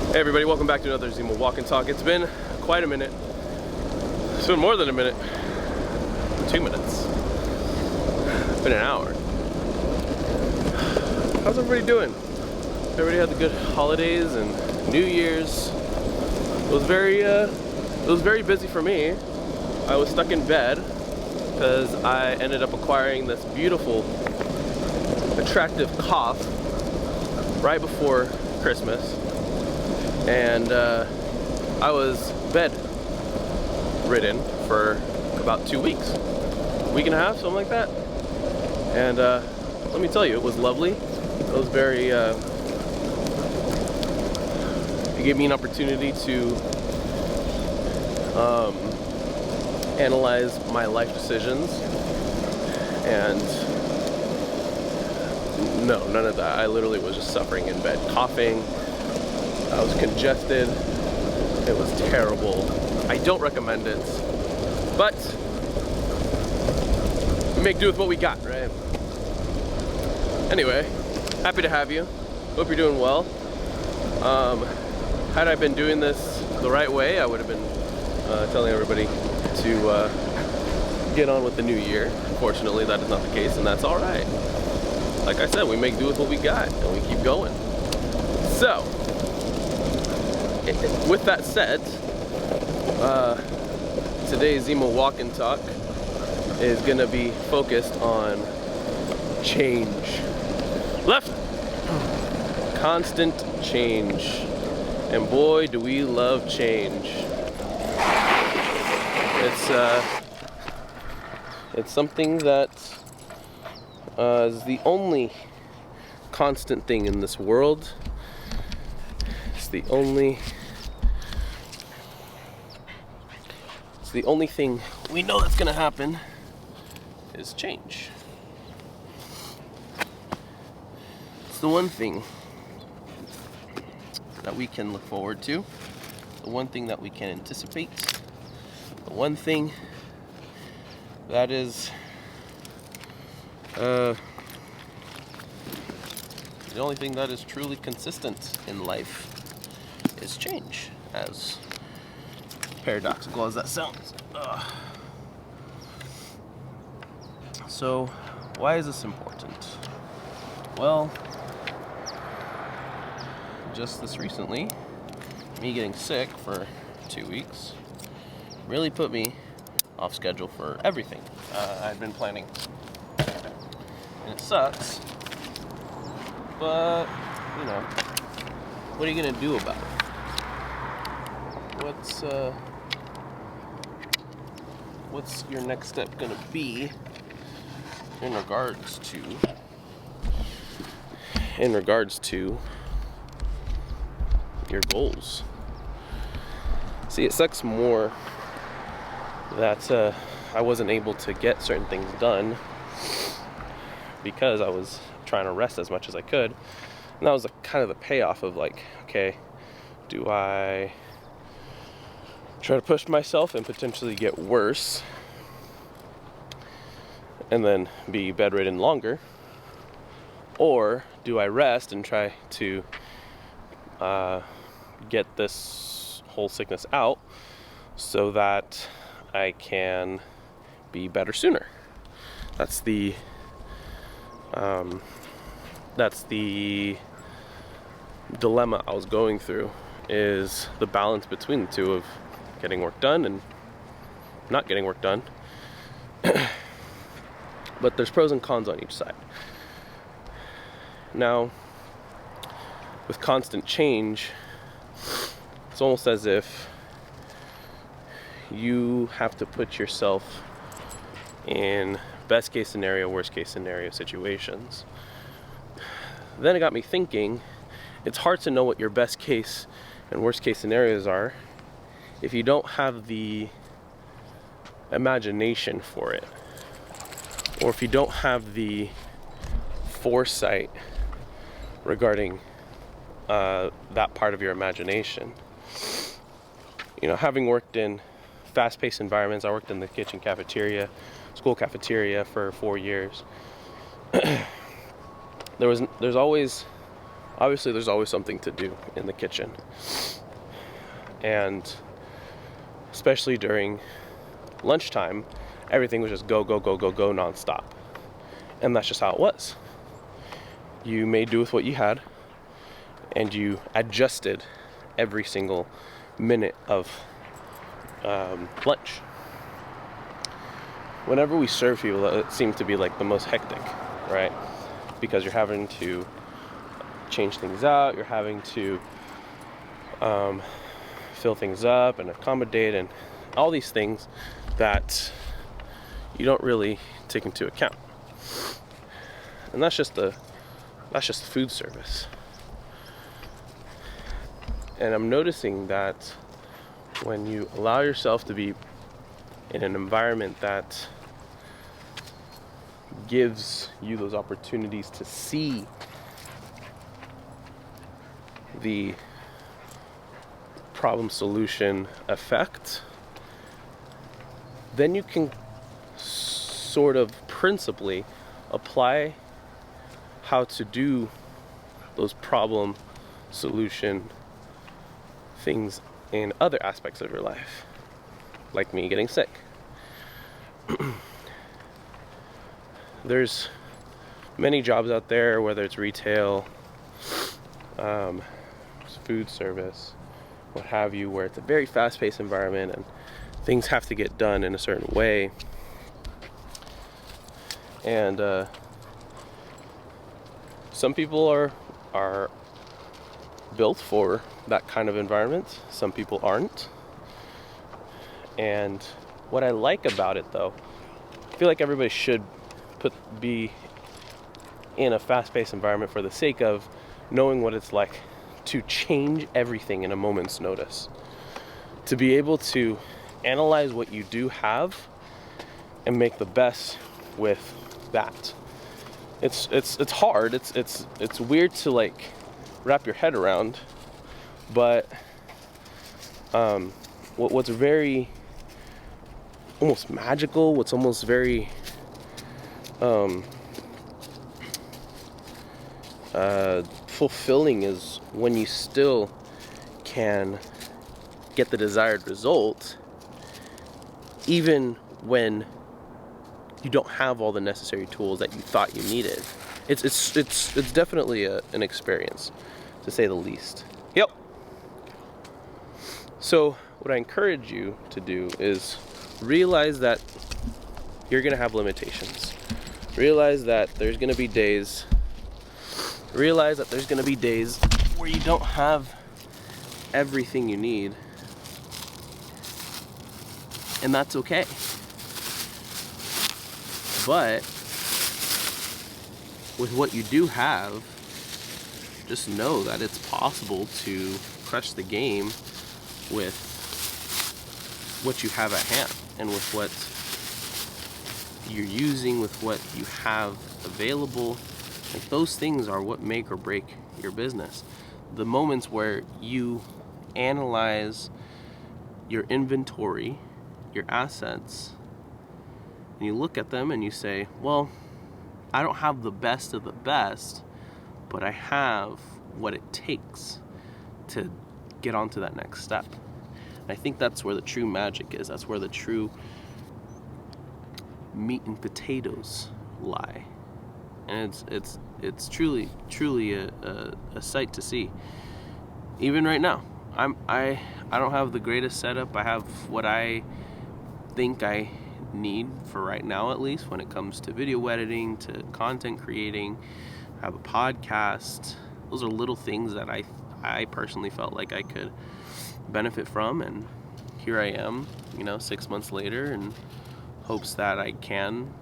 Hey everybody, welcome back to another Zemo Walk'n Talk. It's been quite a minute. It's been more than a minute. 2 minutes. It's been an hour. How's everybody doing? Everybody had the good holidays and New Year's. It was very busy for me. I was stuck in bed because I ended up acquiring this beautiful, attractive cough right before Christmas. And I was bedridden for about 2 weeks, week and a half, something like that. And let me tell you, it was lovely. It was very, it gave me an opportunity to analyze my life decisions. And no, none of that. I literally was just suffering in bed, coughing. I was congested. It was terrible. I don't recommend it, but we make do with what we got, right? Anyway, happy to have you. Hope you're doing well. Had I been doing this the right way, I would have been telling everybody to get on with the new year. Unfortunately, that is not the case, and that's all right. Like I said, we make do with what we got, and we keep going. So, with that said, today's Zemo Walk'n Talk is going to be focused on change. Left! Constant change. And boy, do we love change. It's something that is the only constant thing in this world. It's the only thing we know that's gonna happen is change. It's the one thing that we can look forward to, the one thing that we can anticipate, the one thing that is the only thing that is truly consistent in life is change, as paradoxical as that sounds. So, why is this important? Well, just this recently, me getting sick for 2 weeks really put me off schedule for everything I'd been planning. And it sucks, but, you know, what are you gonna do about it? What's your next step gonna be in regards to your goals? See, it sucks more that I wasn't able to get certain things done because I was trying to rest as much as I could. And that was kind of the payoff of like, okay, do I try to push myself and potentially get worse and then be bedridden longer, or do I rest and try to get this whole sickness out so that I can be better sooner? That's the dilemma I was going through, is the balance between the two of getting work done and not getting work done. But there's pros and cons on each side. Now, with constant change, it's almost as if you have to put yourself in best case scenario, worst case scenario situations. Then it got me thinking, it's hard to know what your best case and worst case scenarios are if you don't have the imagination for it, or if you don't have the foresight regarding that part of your imagination. You know, having worked in fast-paced environments, I worked in the kitchen cafeteria, school cafeteria for 4 years. There's always obviously there's always something to do in the kitchen. And especially during lunchtime, everything was just go, go, go, go, go nonstop. And that's just how it was. You made do with what you had, and you adjusted every single minute of lunch. Whenever we serve people, it seems to be like the most hectic, right? Because you're having to change things out, you're having to fill things up and accommodate, and all these things that you don't really take into account. And that's just food service. And I'm noticing that when you allow yourself to be in an environment that gives you those opportunities to see the problem solution effect, then you can sort of principally apply how to do those problem solution things in other aspects of your life, like me getting sick. There's many jobs out there, whether it's retail, food service, what have you, where it's a very fast-paced environment and things have to get done in a certain way. And some people are built for that kind of environment. Some people aren't. And what I like about it, though, I feel like everybody should be in a fast-paced environment for the sake of knowing what it's like to change everything in a moment's notice. To be able to analyze what you do have and make the best with that. It's hard. It's weird to like wrap your head around, but what's very almost magical, what's almost very fulfilling is when you still can get the desired result, even when you don't have all the necessary tools that you thought you needed. It's definitely an experience, to say the least. Yep. So what I encourage you to do is realize that you're gonna have limitations. Realize that there's gonna be days where you don't have everything you need, and that's okay. But with what you do have, just know that it's possible to crush the game with what you have at hand and with what you're using, with what you have available. Like, those things are what make or break your business. The moments where you analyze your inventory, your assets, and you look at them and you say, well, I don't have the best of the best, but I have what it takes to get onto that next step. And I think that's where the true magic is. That's where the true meat and potatoes lie. And it's truly a sight to see. Even right now, I don't have the greatest setup. I have what I think I need for right now, at least when it comes to video editing, to content creating. I have a podcast. Those are little things that I personally felt like I could benefit from, and here I am, 6 months later, in hopes that I can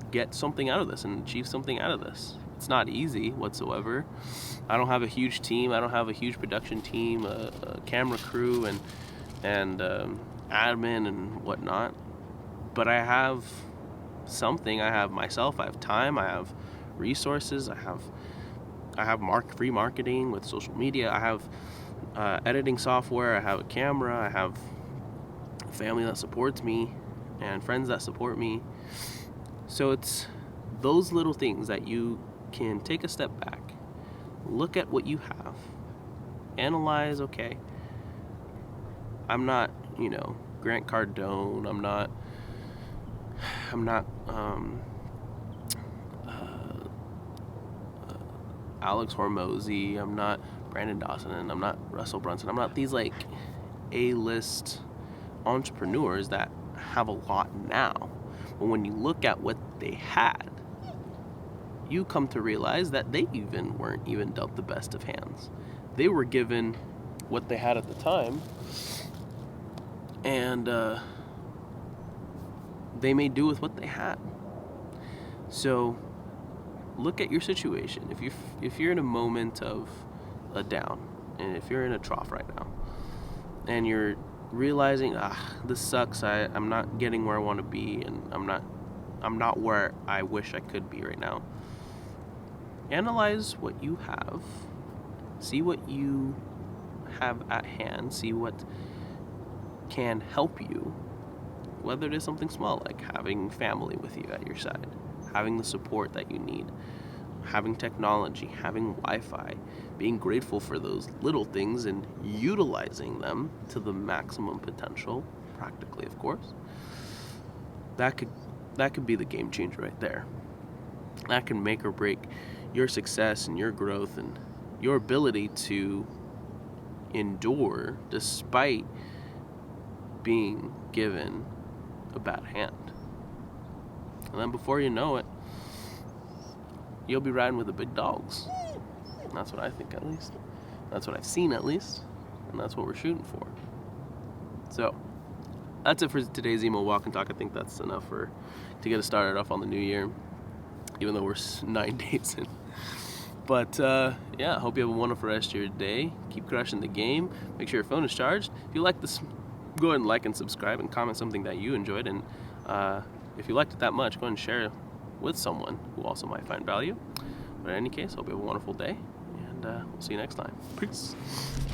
get something out of this and achieve something out of this. It's not easy whatsoever. I don't have a huge team. I don't have a huge production team, a camera crew, and admin and whatnot. But I have something. I have myself. I have time. I have resources. I have free marketing with social media. I have editing software. I have a camera. I have a family that supports me and friends that support me. So it's those little things that you can take a step back, look at what you have. Analyze, okay, I'm not, Grant Cardone. I'm not Alex Hormozy. I'm not Brandon Dawson, and I'm not Russell Brunson. I'm not these like A-list entrepreneurs that have a lot now. But when you look at what they had, you come to realize that they weren't even dealt the best of hands. They were given what they had at the time, and they made do with what they had. So look at your situation. If you're in a moment of a down, and if you're in a trough right now, and you're realizing, this sucks, I'm not getting where I want to be, and I'm not where I wish I could be right now. Analyze what you have. See what you have at hand. See what can help you. Whether it is something small, like having family with you at your side, having the support that you need, having technology, having Wi-Fi, being grateful for those little things and utilizing them to the maximum potential, practically, of course. That could be the game changer right there. That can make or break your success and your growth and your ability to endure despite being given a bad hand. And then before you know it, you'll be riding with the big dogs. That's what I think, at least. That's what I've seen, at least. And that's what we're shooting for. So, that's it for today's Zemo Walk'n Talk. I think that's enough to get us started off on the new year, even though we're 9 days in. But, yeah, I hope you have a wonderful rest of your day. Keep crushing the game. Make sure your phone is charged. If you like this, go ahead and like and subscribe and comment something that you enjoyed. And if you liked it that much, go ahead and share it with someone who also might find value. But in any case, hope you have a wonderful day, and we'll see you next time. Peace.